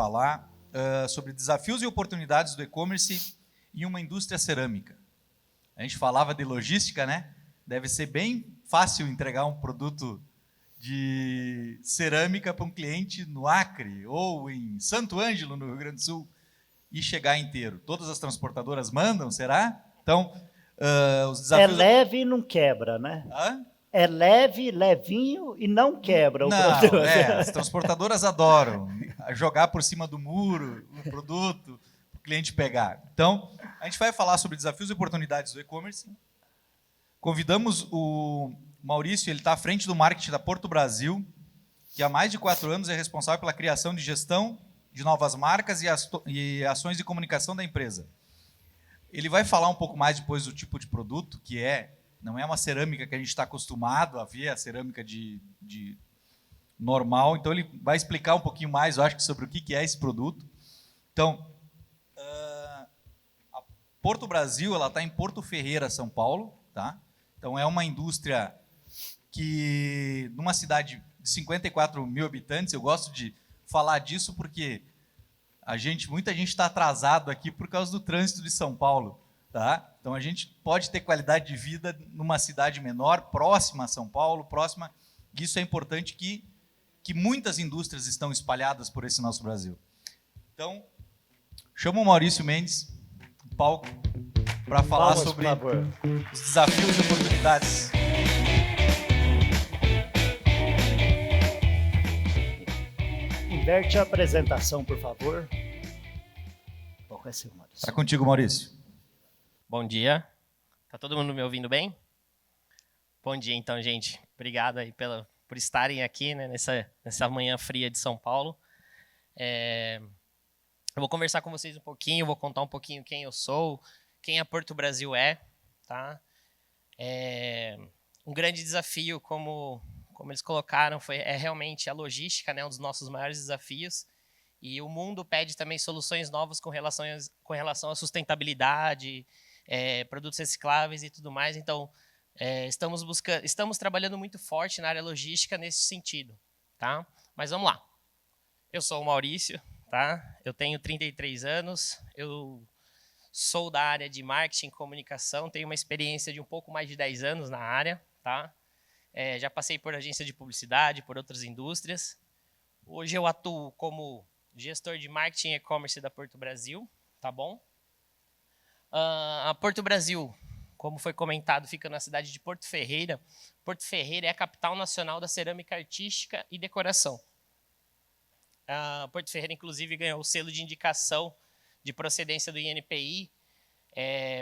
falar sobre desafios e oportunidades do e-commerce em uma indústria cerâmica. A gente falava de logística, né? Deve ser bem fácil entregar um produto de cerâmica para um cliente no Acre ou em Santo Ângelo, no Rio Grande do Sul, e chegar inteiro. Todas as transportadoras mandam, será? Então, os desafios... É leve e não quebra, né? Hã? É leve, levinho e não quebra o produto. Não, as transportadoras adoram jogar por cima do muro o produto para o cliente pegar. Então, a gente vai falar sobre desafios e oportunidades do e-commerce. Convidamos o Maurício, ele está à frente do marketing da Porto Brasil, que há mais de 4 anos é responsável pela criação de gestão de novas marcas e ações de comunicação da empresa. Ele vai falar um pouco mais depois do tipo de produto, que não é uma cerâmica que a gente está acostumado a ver, a cerâmica de normal. Então, ele vai explicar um pouquinho mais, eu acho, sobre o que é esse produto. Então, a Porto Brasil está em Porto Ferreira, São Paulo. Tá? Então, é uma indústria que, numa cidade de 54 mil habitantes, eu gosto de falar disso porque muita gente está atrasado aqui por causa do trânsito de São Paulo. Tá? Então, a gente pode ter qualidade de vida numa cidade menor, próxima a São Paulo, próxima. Isso é importante que muitas indústrias estão espalhadas por esse nosso Brasil. Então, chamo o Maurício Mendes, no palco, para falar sobre os desafios e oportunidades. Inverte a apresentação, por favor. Bom, é seu, Maurício. Está contigo, Maurício. Bom dia. Tá todo mundo me ouvindo bem? Bom dia, então, gente. Obrigado aí por estarem aqui, né, nessa manhã fria de São Paulo. Eu vou conversar com vocês um pouquinho, vou contar um pouquinho quem eu sou, quem a Porto Brasil é. Tá? Um grande desafio, como eles colocaram, é realmente a logística, né, um dos nossos maiores desafios. E o mundo pede também soluções novas com relação à sustentabilidade, produtos recicláveis e tudo mais. Então, estamos trabalhando muito forte na área logística nesse sentido. Tá? Mas vamos lá. Eu sou o Maurício, tá? Eu tenho 33 anos, eu sou da área de marketing e comunicação, tenho uma experiência de um pouco mais de 10 anos na área. Tá? Já passei por agência de publicidade, por outras indústrias. Hoje eu atuo como gestor de marketing e e-commerce da Porto Brasil, tá bom? A Porto Brasil, como foi comentado, fica na cidade de Porto Ferreira. Porto Ferreira é a capital nacional da cerâmica artística e decoração. A Porto Ferreira, inclusive, ganhou o selo de indicação de procedência do INPI.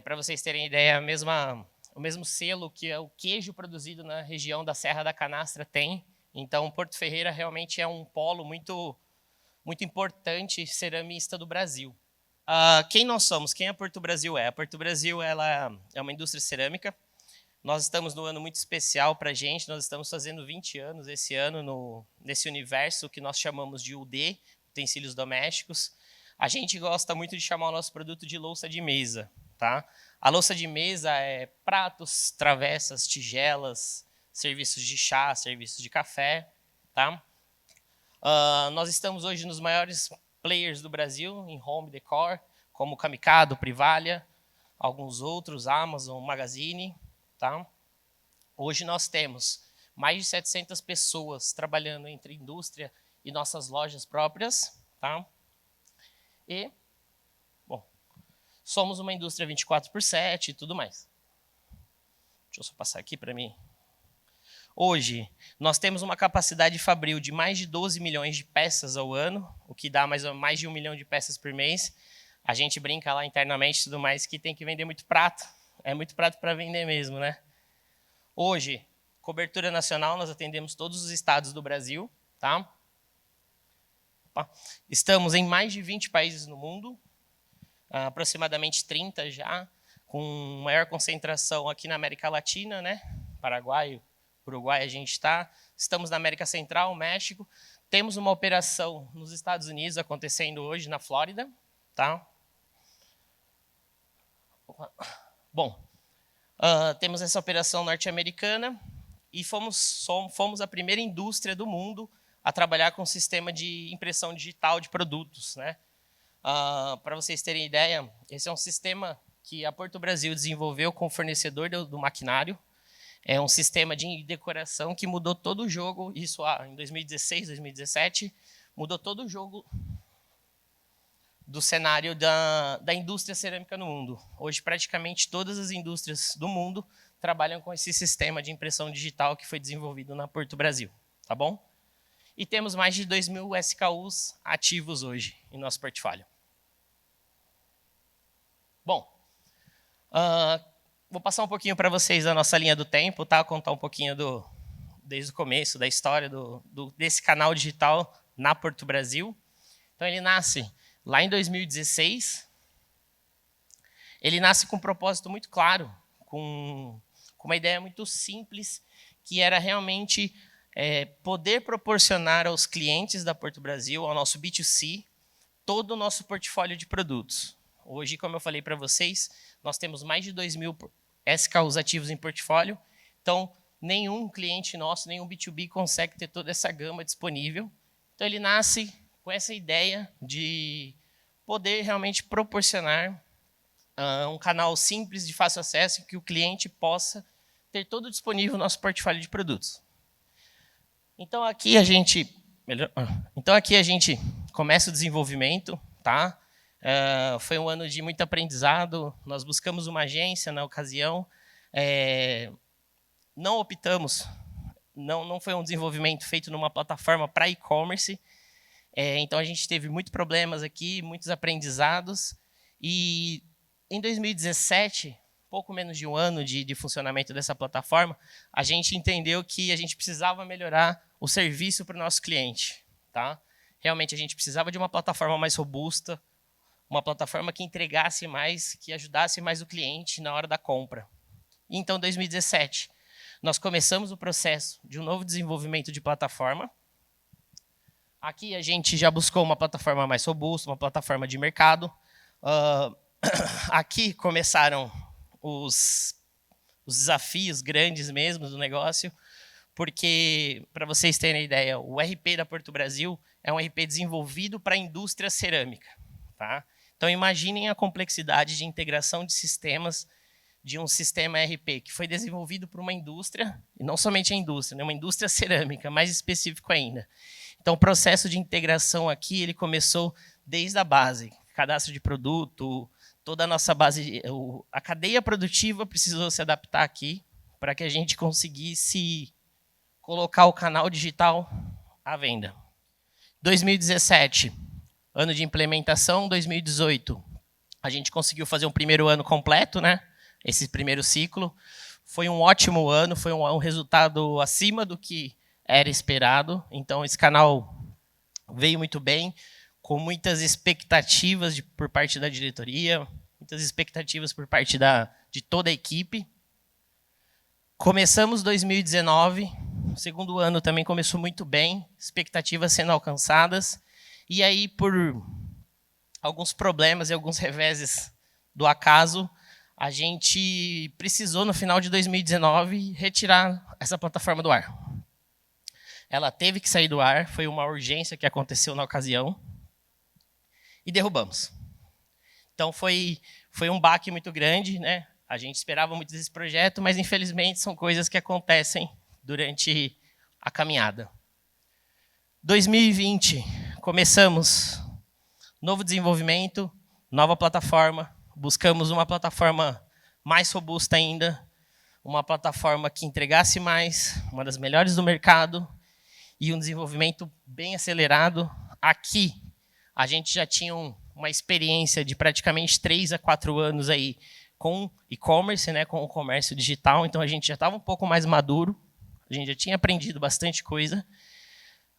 Para vocês terem ideia, o mesmo selo que o queijo produzido na região da Serra da Canastra tem. Então, Porto Ferreira realmente é um polo muito, muito importante ceramista do Brasil. Quem nós somos? Quem a Porto Brasil é? A Porto Brasil ela é uma indústria cerâmica. Nós estamos num ano muito especial para a gente. Nós estamos fazendo 20 anos esse ano nesse universo que nós chamamos de UD, utensílios domésticos. A gente gosta muito de chamar o nosso produto de louça de mesa. Tá? A louça de mesa é pratos, travessas, tigelas, serviços de chá, serviços de café. Tá? Nós estamos hoje nos maiores players do Brasil em home decor, como Camicado, Privalha, alguns outros, Amazon, Magazine. Tá? Hoje nós temos mais de 700 pessoas trabalhando entre indústria e nossas lojas próprias. Tá? E, bom, somos uma indústria 24/7 e tudo mais. Deixa eu só passar aqui para mim. Hoje, nós temos uma capacidade fabril de mais de 12 milhões de peças ao ano, o que dá mais de 1 milhão de peças por mês. A gente brinca lá internamente e tudo mais que tem que vender muito prato. É muito prato para vender mesmo, né? Hoje, cobertura nacional, nós atendemos todos os estados do Brasil. Tá? Estamos em mais de 20 países no mundo, aproximadamente 30 já, com maior concentração aqui na América Latina, né? Paraguai, Uruguai a gente está. Estamos na América Central, México. Temos uma operação nos Estados Unidos acontecendo hoje na Flórida. Tá? Bom, temos essa operação norte-americana e fomos a primeira indústria do mundo a trabalhar com um sistema de impressão digital de produtos, né? Para vocês terem ideia, esse é um sistema que a Porto Brasil desenvolveu com o fornecedor do maquinário. É um sistema de decoração que mudou todo o jogo, isso em 2016, 2017, mudou todo o jogo do cenário da indústria cerâmica no mundo. Hoje, praticamente todas as indústrias do mundo trabalham com esse sistema de impressão digital que foi desenvolvido na Porto Brasil, tá bom? E temos mais de 2.000 SKUs ativos hoje em nosso portfólio. Bom, vou passar um pouquinho para vocês da nossa linha do tempo, tá? Contar um pouquinho desde o começo da história desse canal digital na Porto Brasil. Então, ele nasce lá em 2016. Ele nasce com um propósito muito claro, com uma ideia muito simples, que era realmente poder proporcionar aos clientes da Porto Brasil, ao nosso B2C, todo o nosso portfólio de produtos. Hoje, como eu falei para vocês, nós temos mais de 2.000 SKUs ativos em portfólio, então nenhum cliente nosso, nenhum B2B consegue ter toda essa gama disponível. Então ele nasce com essa ideia de poder realmente proporcionar um canal simples, de fácil acesso, que o cliente possa ter todo disponível no nosso portfólio de produtos. Então aqui a gente começa o desenvolvimento, tá? Foi um ano de muito aprendizado, nós buscamos uma agência na ocasião, não optamos, não foi um desenvolvimento feito numa plataforma para e-commerce, então a gente teve muitos problemas aqui, muitos aprendizados, e em 2017, pouco menos de um ano de funcionamento dessa plataforma, a gente entendeu que a gente precisava melhorar o serviço para o nosso cliente, tá? Realmente a gente precisava de uma plataforma mais robusta, uma plataforma que entregasse mais, que ajudasse mais o cliente na hora da compra. E então, em 2017, nós começamos o processo de um novo desenvolvimento de plataforma. Aqui a gente já buscou uma plataforma mais robusta, uma plataforma de mercado. Aqui começaram os desafios grandes mesmo do negócio, porque, para vocês terem ideia, o RP da Porto Brasil é um RP desenvolvido para a indústria cerâmica, tá? Então, imaginem a complexidade de integração de sistemas de um sistema RP que foi desenvolvido por uma indústria, e não somente a indústria, né, uma indústria cerâmica, mais específico ainda. Então, o processo de integração aqui ele começou desde a base, cadastro de produto, toda a nossa base, a cadeia produtiva precisou se adaptar aqui para que a gente conseguisse colocar o canal digital à venda. 2017, ano de implementação. 2018, a gente conseguiu fazer um primeiro ano completo, né? Esse primeiro ciclo. Foi um ótimo ano, foi um resultado acima do que era esperado. Então, esse canal veio muito bem, com muitas expectativas por parte da diretoria, muitas expectativas por parte de toda a equipe. Começamos 2019, o segundo ano também começou muito bem, expectativas sendo alcançadas, e aí, por alguns problemas e alguns reveses do acaso, a gente precisou, no final de 2019, retirar essa plataforma do ar. Ela teve que sair do ar, foi uma urgência que aconteceu na ocasião, e derrubamos. Então, foi um baque muito grande, né? A gente esperava muito desse projeto, mas, infelizmente, são coisas que acontecem durante a caminhada. 2020, começamos novo desenvolvimento, nova plataforma, buscamos uma plataforma mais robusta ainda, uma plataforma que entregasse mais, uma das melhores do mercado, e um desenvolvimento bem acelerado. Aqui, a gente já tinha uma experiência de praticamente 3 a 4 anos aí com e-commerce, né, com o comércio digital, então a gente já estava um pouco mais maduro, a gente já tinha aprendido bastante coisa,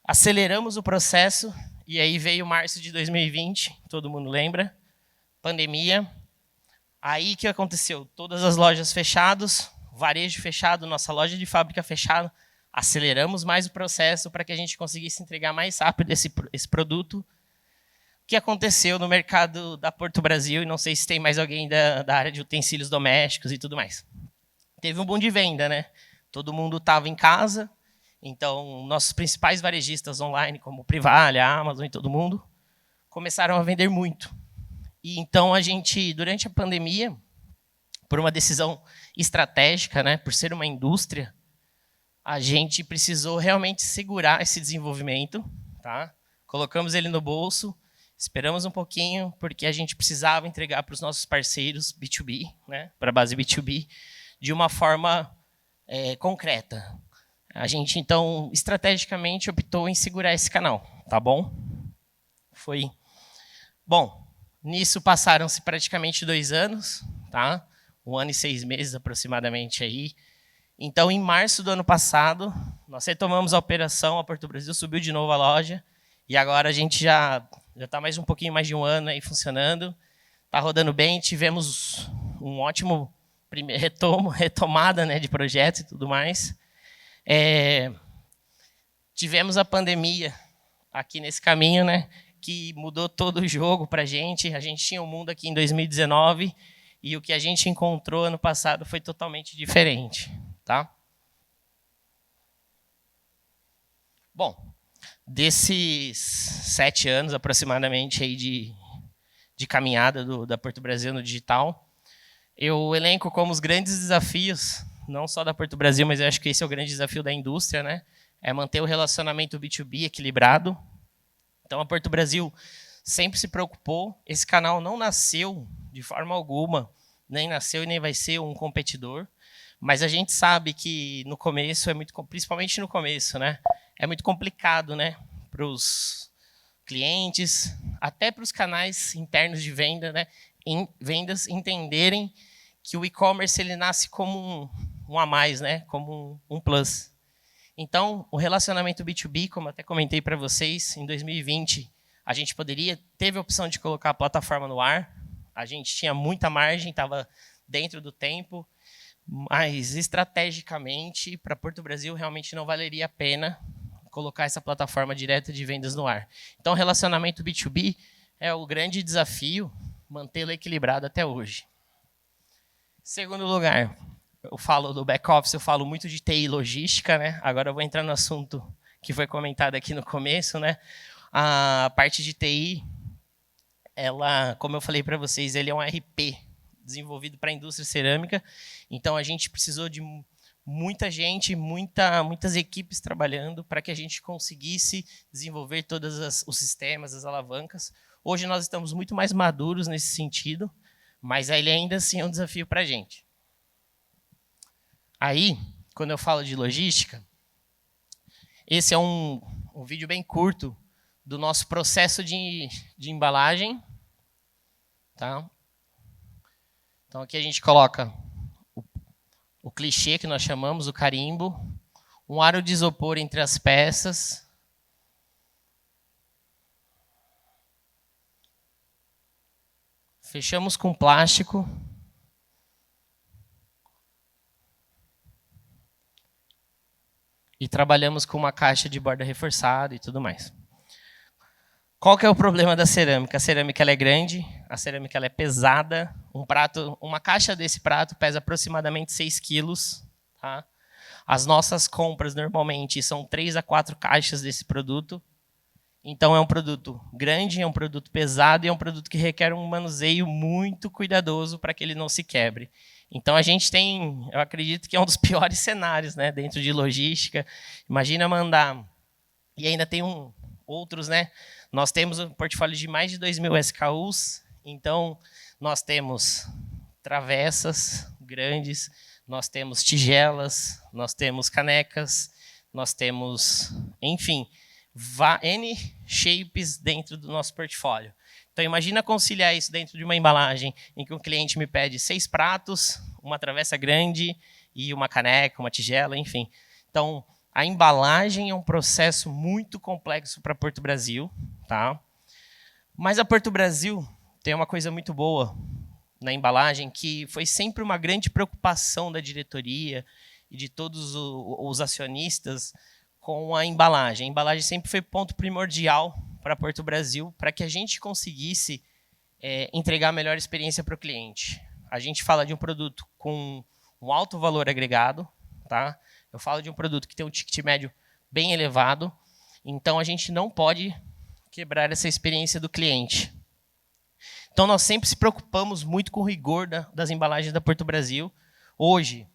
aceleramos o processo, e aí veio março de 2020, todo mundo lembra, pandemia. Aí o que aconteceu? Todas as lojas fechadas, varejo fechado, nossa loja de fábrica fechada, aceleramos mais o processo para que a gente conseguisse entregar mais rápido esse produto. O que aconteceu no mercado da Porto Brasil, e não sei se tem mais alguém da área de utensílios domésticos e tudo mais. Teve um boom de venda, né? Todo mundo estava em casa, Então, nossos principais varejistas online, como o Privalha, a Amazon e todo mundo, começaram a vender muito. E então a gente, durante a pandemia, por uma decisão estratégica, né, por ser uma indústria, a gente precisou realmente segurar esse desenvolvimento, tá? Colocamos ele no bolso, esperamos um pouquinho, porque a gente precisava entregar para os nossos parceiros B2B, né, para a base B2B, de uma forma concreta. A gente, então, estrategicamente optou em segurar esse canal, tá bom? Foi. Bom, nisso passaram-se praticamente 2 anos, tá? 1 ano e 6 meses aproximadamente aí. Então, em março do ano passado, nós retomamos a operação, a Porto Brasil subiu de novo a loja, e agora a gente já está mais um pouquinho mais de 1 ano aí funcionando, está rodando bem, tivemos um ótimo retomada, né, de projetos e tudo mais. Tivemos a pandemia aqui nesse caminho, né, que mudou todo o jogo para a gente tinha um mundo aqui em 2019, e o que a gente encontrou ano passado foi totalmente diferente. Tá? Bom, desses 7 anos aproximadamente aí de caminhada da Porto Brasil no digital, eu elenco como os grandes desafios, não só da Porto Brasil, mas eu acho que esse é o grande desafio da indústria, né? É manter o relacionamento B2B equilibrado. Então, a Porto Brasil sempre se preocupou. Esse canal não nasceu de forma alguma, nem nasceu e nem vai ser um competidor. Mas a gente sabe que no começo principalmente no começo, né, é muito complicado, né, para os clientes, até para os canais internos de venda, né, vendas entenderem que o e-commerce ele nasce como um a mais, né, como um plus. Então, o relacionamento B2B, como até comentei para vocês, em 2020 a gente teve a opção de colocar a plataforma no ar. A gente tinha muita margem, estava dentro do tempo. Mas, estrategicamente, para Porto Brasil, realmente não valeria a pena colocar essa plataforma direta de vendas no ar. Então, o relacionamento B2B é o grande desafio, mantê-lo equilibrado até hoje. Segundo lugar, eu falo do back-office, eu falo muito de TI e logística, né? Agora eu vou entrar no assunto que foi comentado aqui no começo, né? A parte de TI, ela, como eu falei para vocês, ele é um RP, desenvolvido para a indústria cerâmica. Então, a gente precisou de muita gente, muitas equipes trabalhando para que a gente conseguisse desenvolver todos os sistemas, as alavancas. Hoje, nós estamos muito mais maduros nesse sentido, mas ele ainda assim é um desafio para a gente. Aí, quando eu falo de logística, esse é um vídeo bem curto do nosso processo de embalagem. Tá? Então, aqui a gente coloca o clichê que nós chamamos, o carimbo, um aro de isopor entre as peças. Fechamos com plástico. E trabalhamos com uma caixa de borda reforçada e tudo mais. Qual que é o problema da cerâmica? A cerâmica ela é grande, a cerâmica ela é pesada. Uma caixa desse prato pesa aproximadamente 6 quilos. Tá? As nossas compras normalmente são 3 a 4 caixas desse produto. Então é um produto grande, é um produto pesado e é um produto que requer um manuseio muito cuidadoso para que ele não se quebre. Então a gente tem, eu acredito que é um dos piores cenários, né, dentro de logística. Imagina mandar, e ainda tem outros, né? Nós temos um portfólio de mais de 2.000 SKUs, então nós temos travessas grandes, nós temos tigelas, nós temos canecas, nós temos, enfim, N shapes dentro do nosso portfólio. Então, imagina conciliar isso dentro de uma embalagem em que o cliente me pede 6 pratos, uma travessa grande e uma caneca, uma tigela, enfim. Então, a embalagem é um processo muito complexo para Porto Brasil. Tá? Mas a Porto Brasil tem uma coisa muito boa na embalagem, que foi sempre uma grande preocupação da diretoria e de todos os acionistas com a embalagem. A embalagem sempre foi ponto primordial para Porto Brasil, para que a gente conseguisse entregar a melhor experiência para o cliente. A gente fala de um produto com um alto valor agregado. Tá? Eu falo de um produto que tem um ticket médio bem elevado. Então, a gente não pode quebrar essa experiência do cliente. Então, nós sempre se preocupamos muito com o rigor das embalagens da Porto Brasil. Hoje,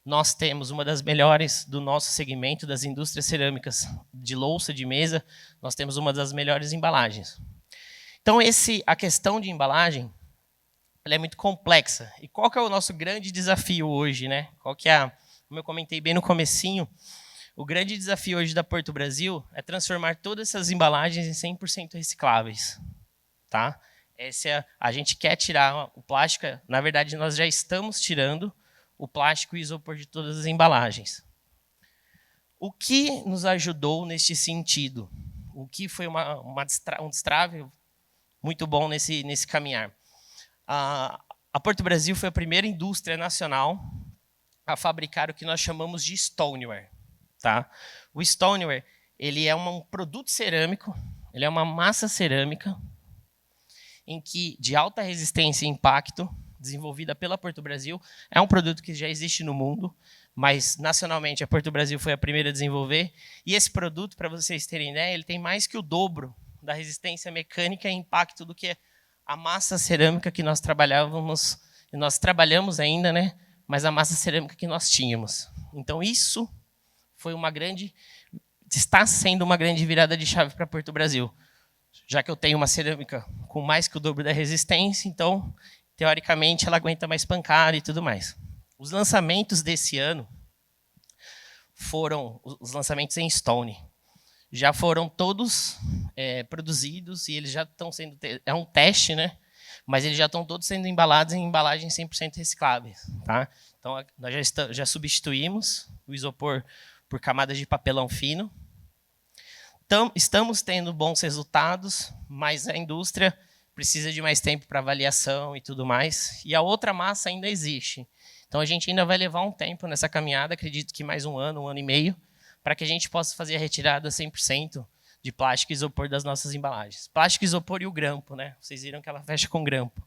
nós temos uma das melhores do nosso segmento, das indústrias cerâmicas de louça, de mesa, nós temos uma das melhores embalagens. Então, a questão de embalagem, ela é muito complexa. E qual que é o nosso grande desafio hoje, né? Qual que é, como eu comentei bem no comecinho, o grande desafio hoje da Porto Brasil é transformar todas essas embalagens em 100% recicláveis. Tá? A gente quer tirar o plástico, na verdade, nós já estamos tirando o plástico e isopor de todas as embalagens. O que nos ajudou neste sentido? O que foi um destrave muito bom nesse caminhar? A Porto Brasil foi a primeira indústria nacional a fabricar o que nós chamamos de stoneware. Tá? O stoneware, ele é um produto cerâmico, ele é uma massa cerâmica de alta resistência e impacto, desenvolvida pela Porto Brasil. É um produto que já existe no mundo, mas nacionalmente a Porto Brasil foi a primeira a desenvolver. E esse produto, para vocês terem ideia, ele tem mais que o dobro da resistência mecânica e impacto do que a massa cerâmica que nós trabalhávamos, e nós trabalhamos ainda, né? Mas a massa cerâmica que nós tínhamos. Então isso está sendo uma grande virada de chave para Porto Brasil. Já que eu tenho uma cerâmica com mais que o dobro da resistência, então, teoricamente, ela aguenta mais pancada e tudo mais. Os lançamentos desse ano foram os lançamentos em Stone. Já foram todos produzidos e eles já estão sendo... É um teste, né? Mas eles já estão todos sendo embalados em embalagens 100% recicláveis. Tá? Então, nós já substituímos o isopor por camadas de papelão fino. Estamos tendo bons resultados, mas a indústria precisa de mais tempo para avaliação e tudo mais. E a outra massa ainda existe. Então, a gente ainda vai levar um tempo nessa caminhada, acredito que mais um ano e meio, para que a gente possa fazer a retirada 100% de plástico e isopor das nossas embalagens. Plástico, isopor e o grampo, né? Vocês viram que ela fecha com grampo.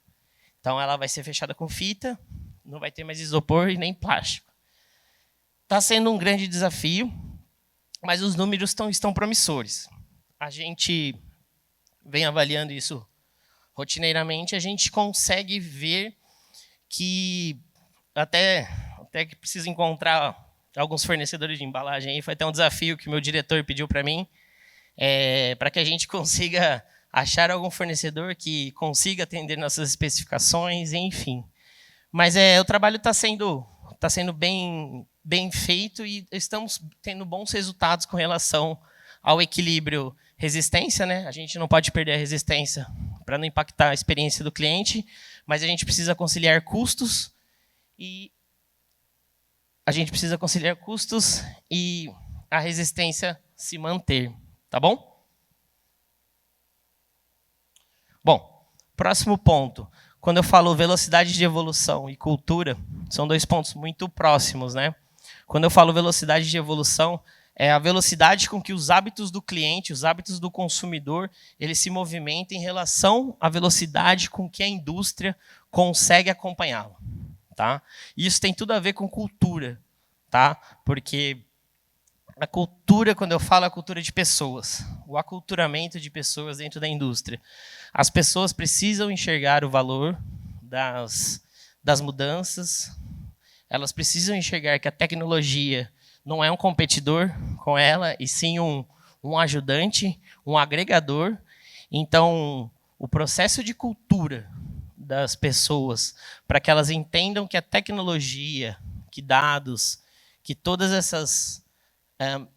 Então, ela vai ser fechada com fita, não vai ter mais isopor e nem plástico. Está sendo um grande desafio, mas os números estão promissores. A gente vem avaliando isso rotineiramente, a gente consegue ver que até que precisa encontrar alguns fornecedores de embalagem. Aí foi até um desafio que o meu diretor pediu para mim, para que a gente consiga achar algum fornecedor que consiga atender nossas especificações, enfim. Mas o trabalho está sendo bem feito e estamos tendo bons resultados com relação ao equilíbrio resistência, né? A gente não pode perder a resistência para não impactar a experiência do cliente, mas a gente precisa conciliar custos e a resistência se manter, tá bom? Bom, próximo ponto. Quando eu falo velocidade de evolução e cultura, são dois pontos muito próximos, né? Quando eu falo velocidade de evolução, é a velocidade com que os hábitos do cliente, os hábitos do consumidor, eles se movimentam em relação à velocidade com que a indústria consegue acompanhá-lo. Tá? E isso tem tudo a ver com cultura, tá? Porque a cultura, quando eu falo, é a cultura de pessoas, o aculturamento de pessoas dentro da indústria. As pessoas precisam enxergar o valor das mudanças, elas precisam enxergar que a tecnologia não é um competidor com ela, e sim um ajudante, um agregador. Então, o processo de cultura das pessoas, para que elas entendam que a tecnologia, que dados, que todas essas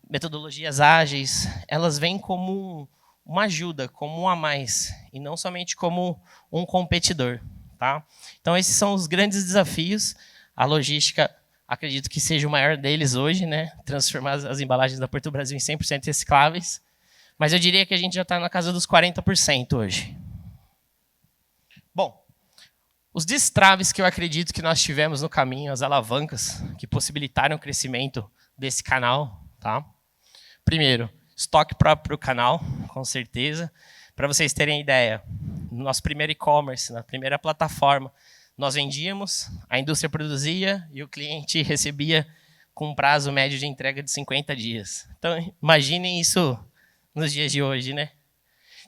metodologias ágeis, elas vêm como uma ajuda, como um a mais, e não somente como um competidor. Tá? Então, esses são os grandes desafios. A logística, acredito que seja o maior deles hoje, né? Transformar as embalagens da Porto Brasil em 100% recicláveis. Mas eu diria que a gente já está na casa dos 40% hoje. Bom, os destraves que eu acredito que nós tivemos no caminho, as alavancas que possibilitaram o crescimento desse canal. Tá? Primeiro, estoque próprio para o canal, com certeza. Para vocês terem ideia, no nosso primeiro e-commerce, na primeira plataforma, nós vendíamos, a indústria produzia e o cliente recebia com um prazo médio de entrega de 50 dias. Então, imaginem isso nos dias de hoje, né?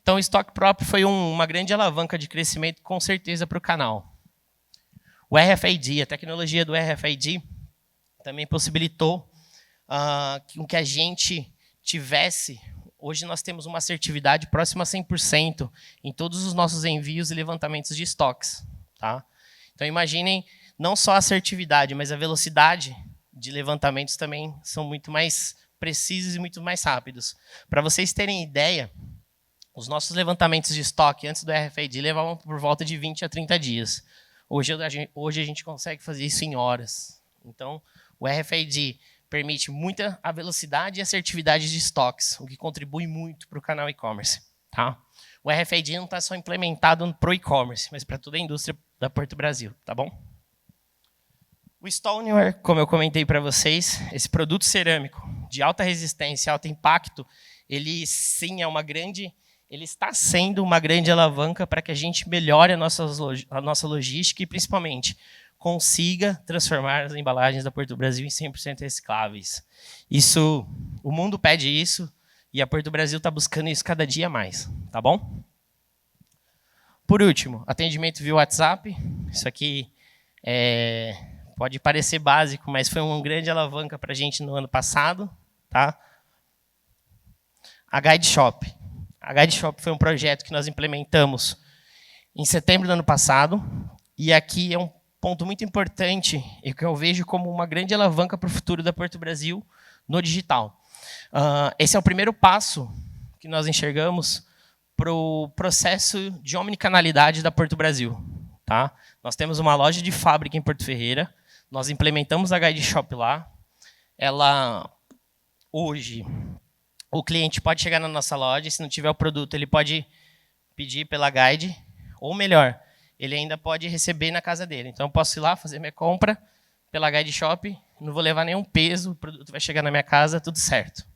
Então, o estoque próprio foi uma grande alavanca de crescimento, com certeza, para o canal. O RFID, a tecnologia do RFID, também possibilitou que a gente tivesse... Hoje nós temos uma assertividade próxima a 100% em todos os nossos envios e levantamentos de estoques. Tá? Então, imaginem não só a assertividade, mas a velocidade de levantamentos também são muito mais precisos e muito mais rápidos. Para vocês terem ideia, os nossos levantamentos de estoque antes do RFID levavam por volta de 20 a 30 dias. Hoje a gente consegue fazer isso em horas. Então, o RFID permite muita a velocidade e assertividade de estoques, o que contribui muito para o canal e-commerce. Tá? O RFID não está só implementado para o e-commerce, mas para toda a indústria da Porto Brasil. Tá bom? O Stoneware, como eu comentei para vocês, esse produto cerâmico de alta resistência, alto impacto, ele sim ele está sendo uma grande alavanca para que a gente melhore a nossa logística e, principalmente, consiga transformar as embalagens da Porto Brasil em 100% recicláveis. O mundo pede isso e a Porto Brasil está buscando isso cada dia mais, tá bom? Por último, atendimento via WhatsApp. Isso aqui pode parecer básico, mas foi uma grande alavanca para a gente no ano passado. Tá? A Guide Shop. A Guide Shop foi um projeto que nós implementamos em setembro do ano passado. E aqui é um ponto muito importante e que eu vejo como uma grande alavanca para o futuro da Porto Brasil no digital. Esse é o primeiro passo que nós enxergamos para o processo de omnicanalidade da Porto Brasil. Tá? Nós temos uma loja de fábrica em Porto Ferreira, nós implementamos a Guide Shop lá. Hoje, o cliente pode chegar na nossa loja, se não tiver o produto, ele pode pedir pela Guide, ou melhor, ele ainda pode receber na casa dele. Então, eu posso ir lá, fazer minha compra pela Guide Shop, não vou levar nenhum peso, o produto vai chegar na minha casa, tudo certo.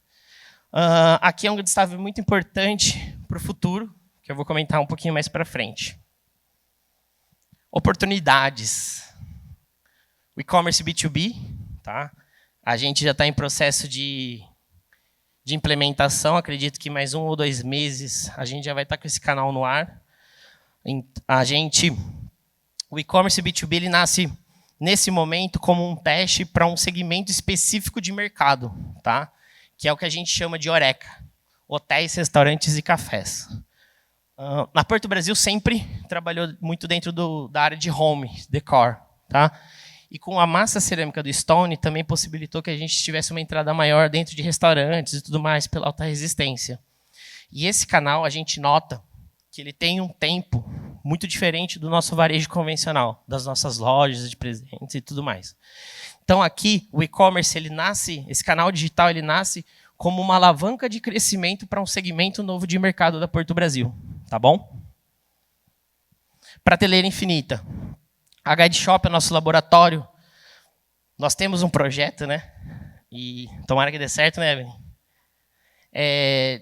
Aqui é um destaque muito importante para o futuro, que eu vou comentar um pouquinho mais para frente. Oportunidades. O e-commerce B2B, tá? A gente já está em processo de implementação, acredito que mais 1 ou 2 meses a gente já vai estar com esse canal no ar. O e-commerce B2B ele nasce nesse momento como um teste para um segmento específico de mercado, tá? Que é o que a gente chama de Horeca, hotéis, restaurantes e cafés. Na Porto Brasil sempre trabalhou muito dentro da área de home, decor, tá? E com a massa cerâmica do Stone também possibilitou que a gente tivesse uma entrada maior dentro de restaurantes e tudo mais pela alta resistência. E esse canal a gente nota que ele tem um tempo muito diferente do nosso varejo convencional, das nossas lojas de presentes e tudo mais. Então aqui o e-commerce esse canal digital ele nasce como uma alavanca de crescimento para um segmento novo de mercado da Porto Brasil, tá bom? Prateleira infinita. A Guide Shop é nosso laboratório. Nós temos um projeto, né? E tomara que dê certo, né, Evelyn?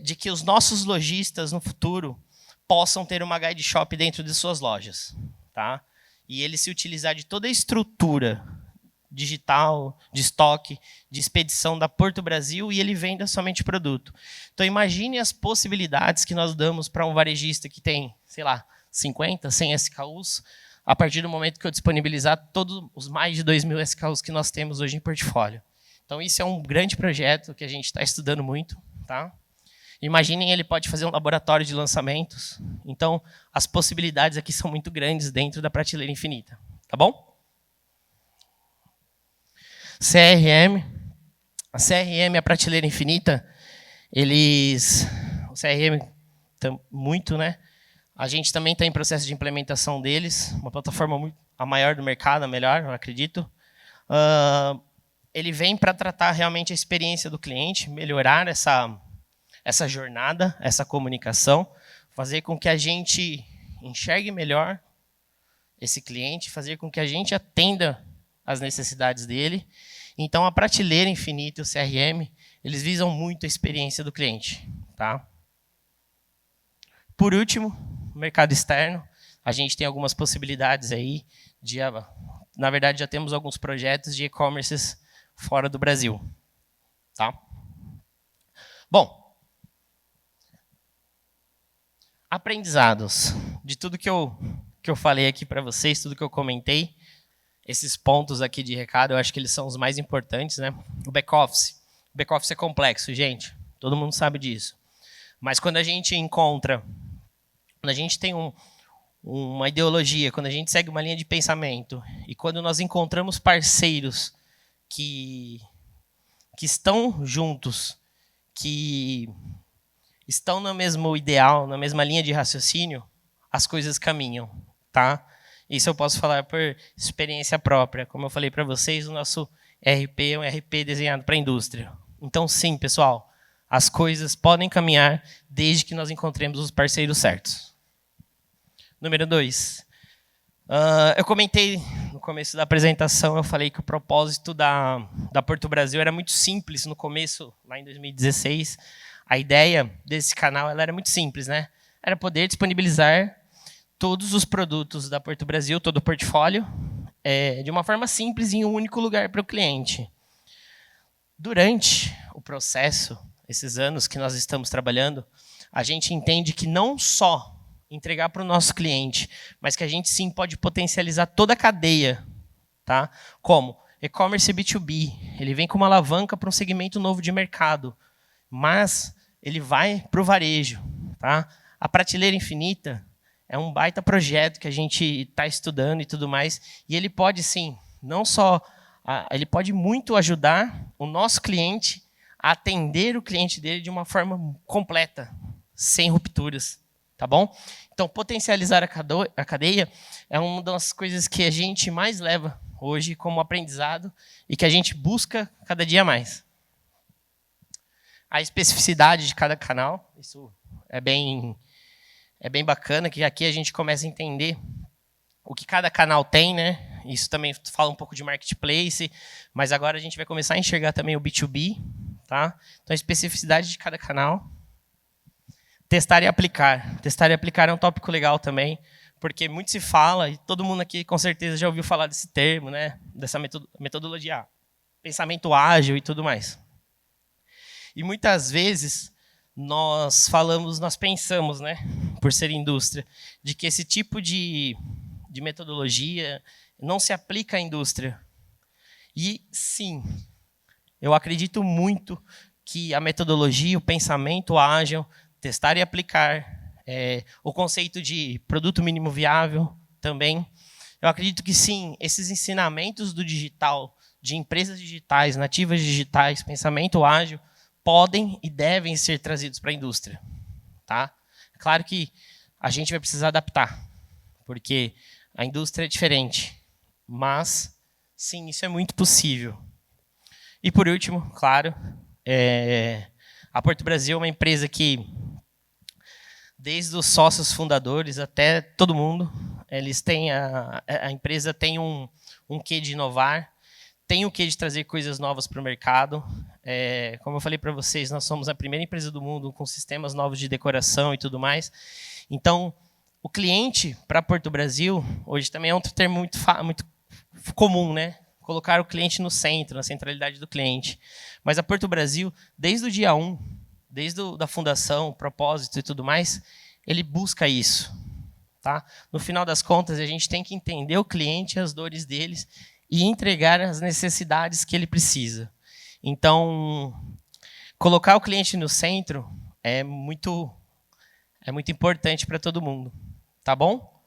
De que os nossos lojistas no futuro possam ter uma Guide Shop dentro de suas lojas, tá? E ele se utilizar de toda a estrutura digital, de estoque, de expedição da Porto Brasil e ele venda somente produto. Então, imagine as possibilidades que nós damos para um varejista que tem, sei lá, 50, 100 SKUs, a partir do momento que eu disponibilizar todos os mais de 2.000 SKUs que nós temos hoje em portfólio. Então, isso é um grande projeto que a gente está estudando muito, tá? Imaginem, ele pode fazer um laboratório de lançamentos. Então, as possibilidades aqui são muito grandes dentro da prateleira infinita. Tá bom? CRM. A CRM e a prateleira infinita, o CRM, muito, né? A gente também está em processo de implementação deles. Uma plataforma a maior do mercado, a melhor, eu acredito. Ele vem para tratar realmente a experiência do cliente, melhorar essa jornada, essa comunicação, fazer com que a gente enxergue melhor esse cliente, fazer com que a gente atenda as necessidades dele. Então, a prateleira infinita e o CRM, eles visam muito a experiência do cliente. Tá? Por último, o mercado externo. A gente tem algumas possibilidades aí. Na verdade, já temos alguns projetos de e-commerces fora do Brasil. Tá? Bom, aprendizados de tudo que eu falei aqui para vocês, tudo que eu comentei, esses pontos aqui de recado, eu acho que eles são os mais importantes, né? O back-office. O back-office é complexo, gente. Todo mundo sabe disso. Mas quando a gente tem uma ideologia, quando a gente segue uma linha de pensamento, e quando nós encontramos parceiros que estão juntos, que estão no mesmo ideal, na mesma linha de raciocínio, as coisas caminham, tá? Isso eu posso falar por experiência própria. Como eu falei para vocês, o nosso RP é um RP desenhado para a indústria. Então, sim, pessoal, as coisas podem caminhar desde que nós encontremos os parceiros certos. Número 2. Eu comentei no começo da apresentação, eu falei que o propósito da Porto Brasil era muito simples no começo, lá em 2016. A ideia desse canal ela era muito simples, né? Era poder disponibilizar todos os produtos da Porto Brasil, todo o portfólio, de uma forma simples em um único lugar para o cliente. Durante o processo, esses anos que nós estamos trabalhando, a gente entende que não só entregar para o nosso cliente, mas que a gente sim pode potencializar toda a cadeia, tá? Como e-commerce B2B, ele vem com uma alavanca para um segmento novo de mercado, mas ele vai para o varejo, tá? A prateleira infinita é um baita projeto que a gente está estudando e tudo mais, e ele pode sim, não só, ele pode muito ajudar o nosso cliente a atender o cliente dele de uma forma completa, sem rupturas. Tá bom? Então, potencializar a cadeia é uma das coisas que a gente mais leva hoje como aprendizado e que a gente busca cada dia mais. A especificidade de cada canal, isso é bem bacana, que aqui a gente começa a entender o que cada canal tem, né? Isso também fala um pouco de marketplace, mas agora a gente vai começar a enxergar também o B2B, tá? Então, a especificidade de cada canal. Testar e aplicar. Testar e aplicar é um tópico legal também, porque muito se fala, e todo mundo aqui com certeza já ouviu falar desse termo, né? Dessa metodologia, pensamento ágil e tudo mais. E muitas vezes nós pensamos, né, por ser indústria, de que esse tipo de metodologia não se aplica à indústria. E sim, eu acredito muito que a metodologia, o pensamento ágil, testar e aplicar, o conceito de produto mínimo viável também. Eu acredito que sim, esses ensinamentos do digital, de empresas digitais, nativas digitais, pensamento ágil, podem e devem ser trazidos para a indústria. Tá? É claro que a gente vai precisar adaptar, porque a indústria é diferente, mas sim, isso é muito possível. E por último, claro, a Porto Brasil é uma empresa que, desde os sócios fundadores até todo mundo, eles têm a empresa tem um quê de inovar, tem o quê de trazer coisas novas para o mercado. Como eu falei para vocês, nós somos a primeira empresa do mundo com sistemas novos de decoração e tudo mais. Então, o cliente para Porto Brasil, hoje também é um termo muito comum, né? Colocar o cliente no centro, na centralidade do cliente. Mas a Porto Brasil, desde o dia 1, desde a fundação, o propósito e tudo mais, ele busca isso. Tá? No final das contas, a gente tem que entender o cliente, as dores deles e entregar as necessidades que ele precisa. Então, colocar o cliente no centro é muito importante para todo mundo. Tá bom?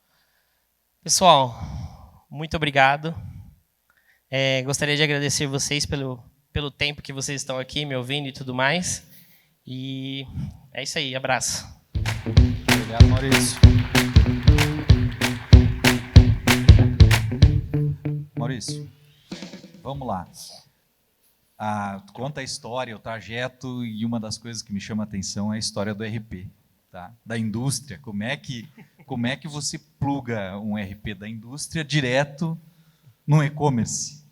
Pessoal, muito obrigado. Gostaria de agradecer vocês pelo tempo que vocês estão aqui me ouvindo e tudo mais. E é isso aí, abraço. Obrigado, Maurício. Maurício, vamos lá. Conta a história, o trajeto, e uma das coisas que me chama a atenção é a história do RP, tá? Da indústria. Como é que você pluga um RP da indústria direto no e-commerce?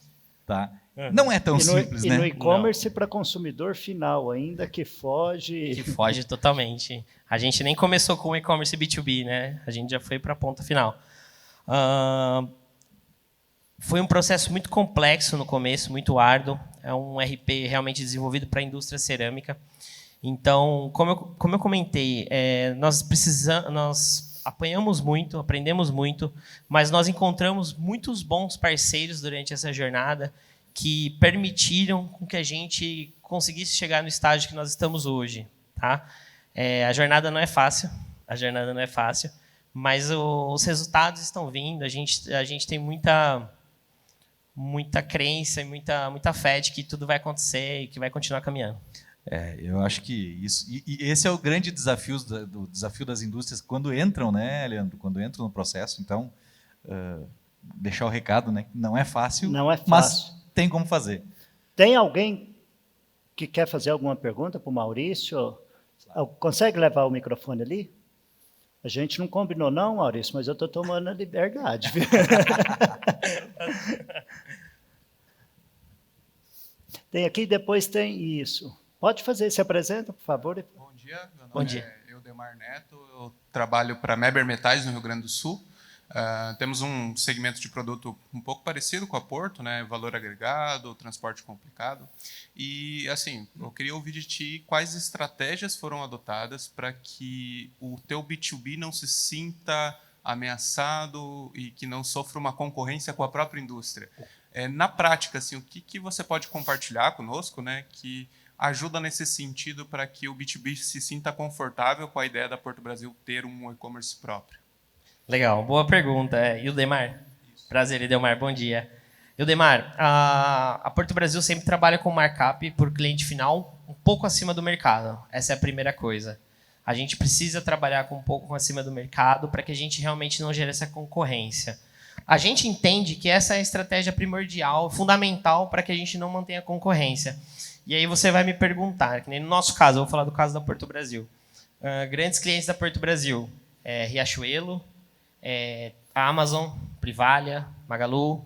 Tá? Não é tão simples, né? E no e-commerce para consumidor final, ainda que foge... Que foge totalmente. A gente nem começou com o e-commerce B2B, né? A gente já foi para a ponta final. Foi um processo muito complexo no começo, muito árduo. é um RP realmente desenvolvido para a indústria cerâmica. Então, como eu comentei, nós apanhamos muito, aprendemos muito, mas nós encontramos muitos bons parceiros durante essa jornada que permitiram com que a gente conseguisse chegar no estágio que nós estamos hoje. Tá? A jornada não é fácil, mas os resultados estão vindo, a gente tem muita crença e muita fé de que tudo vai acontecer e que vai continuar caminhando. Eu acho que isso... E esse é o grande desafio, do desafio das indústrias quando entram, né, Leandro? Quando entram no processo. Então, deixar o recado, né? Não é fácil, mas tem como fazer. Tem alguém que quer fazer alguma pergunta para o Maurício? Consegue levar o microfone ali? A gente não combinou não, Maurício, mas eu estou tomando a liberdade. Tem aqui, depois tem isso. Pode fazer, se apresenta, por favor. Bom dia, meu nome é Eudemar Neto, eu trabalho para a Meber Metais, no Rio Grande do Sul. Temos um segmento de produto um pouco parecido com a Porto, né? Valor agregado, transporte complicado. E, assim, eu queria ouvir de ti quais estratégias foram adotadas para que o teu B2B não se sinta ameaçado e que não sofra uma concorrência com a própria indústria. Na prática, assim, o que você pode compartilhar conosco, né, que ajuda nesse sentido para que o B2B se sinta confortável com a ideia da Porto Brasil ter um e-commerce próprio? Legal, boa pergunta. Ildemar, prazer, Ildemar, bom dia. Ildemar, a Porto Brasil sempre trabalha com markup por cliente final um pouco acima do mercado. Essa é a primeira coisa. A gente precisa trabalhar com um pouco acima do mercado para que a gente realmente não gere essa concorrência. A gente entende que essa é a estratégia primordial, fundamental para que a gente não mantenha concorrência. E aí você vai me perguntar, que nem no nosso caso, eu vou falar do caso da Porto Brasil. Grandes clientes da Porto Brasil, Riachuelo, a Amazon, Privalha, Magalu.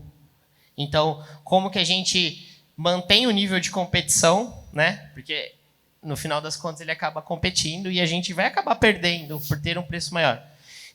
Então, como que a gente mantém o nível de competição, né? Porque no final das contas ele acaba competindo e a gente vai acabar perdendo por ter um preço maior.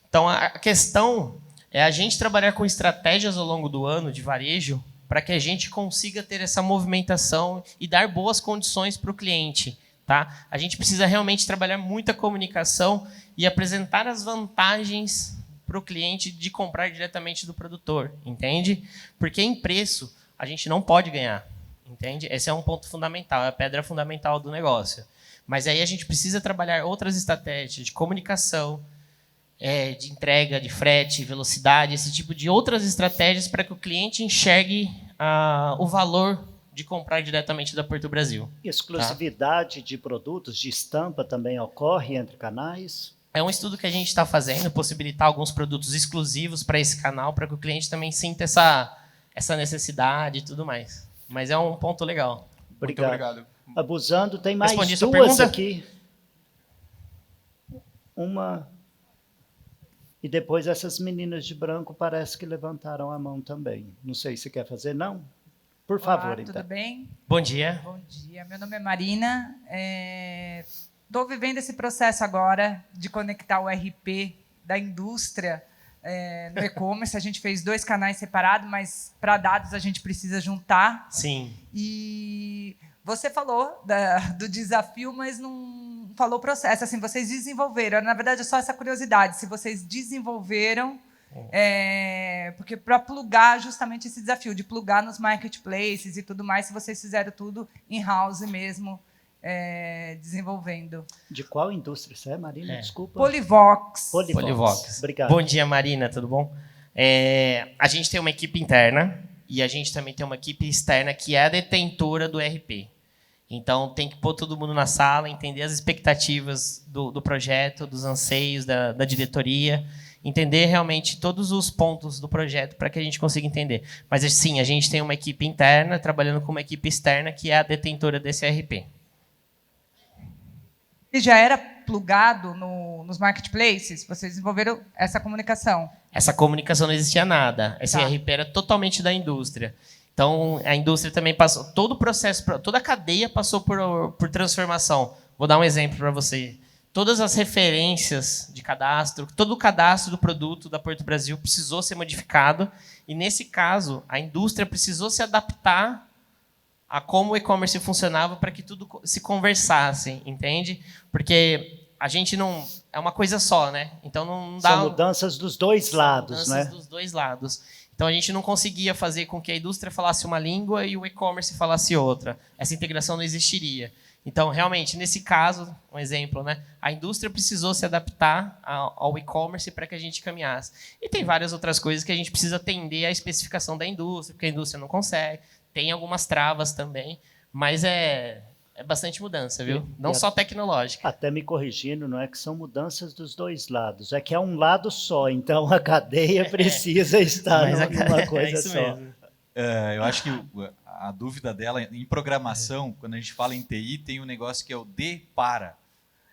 Então, a questão é a gente trabalhar com estratégias ao longo do ano de varejo para que a gente consiga ter essa movimentação e dar boas condições para o cliente. Tá? A gente precisa realmente trabalhar muita comunicação e apresentar as vantagens para o cliente de comprar diretamente do produtor, entende? Porque em preço a gente não pode ganhar, entende? Esse é um ponto fundamental, é a pedra fundamental do negócio. Mas aí a gente precisa trabalhar outras estratégias de comunicação, de entrega, de frete, velocidade, esse tipo de outras estratégias para que o cliente enxergue o valor de comprar diretamente da Porto Brasil. Exclusividade de produtos, de estampa também ocorre entre canais? É um estudo que a gente está fazendo, possibilitar alguns produtos exclusivos para esse canal, para que o cliente também sinta essa necessidade e tudo mais. Mas é um ponto legal. Obrigado. Muito obrigado. Abusando, tem mais Respondi duas sua pergunta? aqui. Uma... E depois essas meninas de branco parece que levantaram a mão também. Não sei se quer fazer, não? Por favor, Olá, então. tudo bem? Bom dia. Bom dia. Meu nome é Marina. Estou vivendo esse processo agora de conectar o RP da indústria no e-commerce. A gente fez 2 canais separados, mas para dados a gente precisa juntar. Sim. E você falou do desafio, mas não falou o processo. Assim, vocês desenvolveram. Na verdade, é só essa curiosidade. Se vocês desenvolveram... porque para plugar justamente esse desafio de plugar nos marketplaces e tudo mais, se vocês fizeram tudo in-house mesmo, desenvolvendo. De qual indústria você é, Marina? Desculpa. Polivox. Polivox. Obrigado. Bom dia, Marina, tudo bom? A gente tem uma equipe interna e a gente também tem uma equipe externa que é a detentora do RP. Então, tem que pôr todo mundo na sala, entender as expectativas do projeto, dos anseios da diretoria, entender realmente todos os pontos do projeto para que a gente consiga entender. Mas, sim, a gente tem uma equipe interna trabalhando com uma equipe externa que é a detentora desse RP. E já era plugado nos marketplaces? Vocês desenvolveram essa comunicação? Essa comunicação não existia nada. Esse RP era totalmente da indústria. Então, a indústria também passou... Todo o processo, toda a cadeia passou por transformação. Vou dar um exemplo para você. Todas as referências de cadastro, todo o cadastro do produto da Porto Brasil precisou ser modificado. E, nesse caso, a indústria precisou se adaptar a como o e-commerce funcionava para que tudo se conversasse, entende? Porque a gente não... É uma coisa só, né? Então não dá... São mudanças dos dois lados, né? Dos dois lados. Então a gente não conseguia fazer com que a indústria falasse uma língua e o e-commerce falasse outra. Essa integração não existiria. Então, realmente, nesse caso, um exemplo, né? A indústria precisou se adaptar ao e-commerce para que a gente caminhasse. E tem várias outras coisas que a gente precisa atender à especificação da indústria, porque a indústria não consegue. Tem algumas travas também, mas é bastante mudança, viu? Não só tecnológica. Até me corrigindo, não é que são mudanças dos dois lados, é que é um lado só, então a cadeia precisa estar numa coisa isso só. mesmo. Eu acho que a dúvida dela, em programação, quando a gente fala em TI, tem um negócio que é o de para.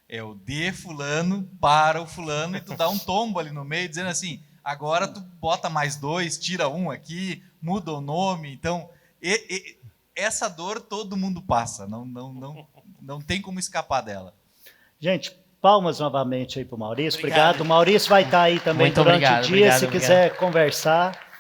É o de fulano para o fulano e tu dá um tombo ali no meio, dizendo assim, agora tu bota mais 2, tira um aqui, muda o nome. Então, essa dor todo mundo passa, não tem como escapar dela. Gente, palmas novamente aí para o Maurício. Obrigado. O Maurício vai estar aí também Muito durante obrigado, o dia, obrigado, se obrigado. quiser conversar.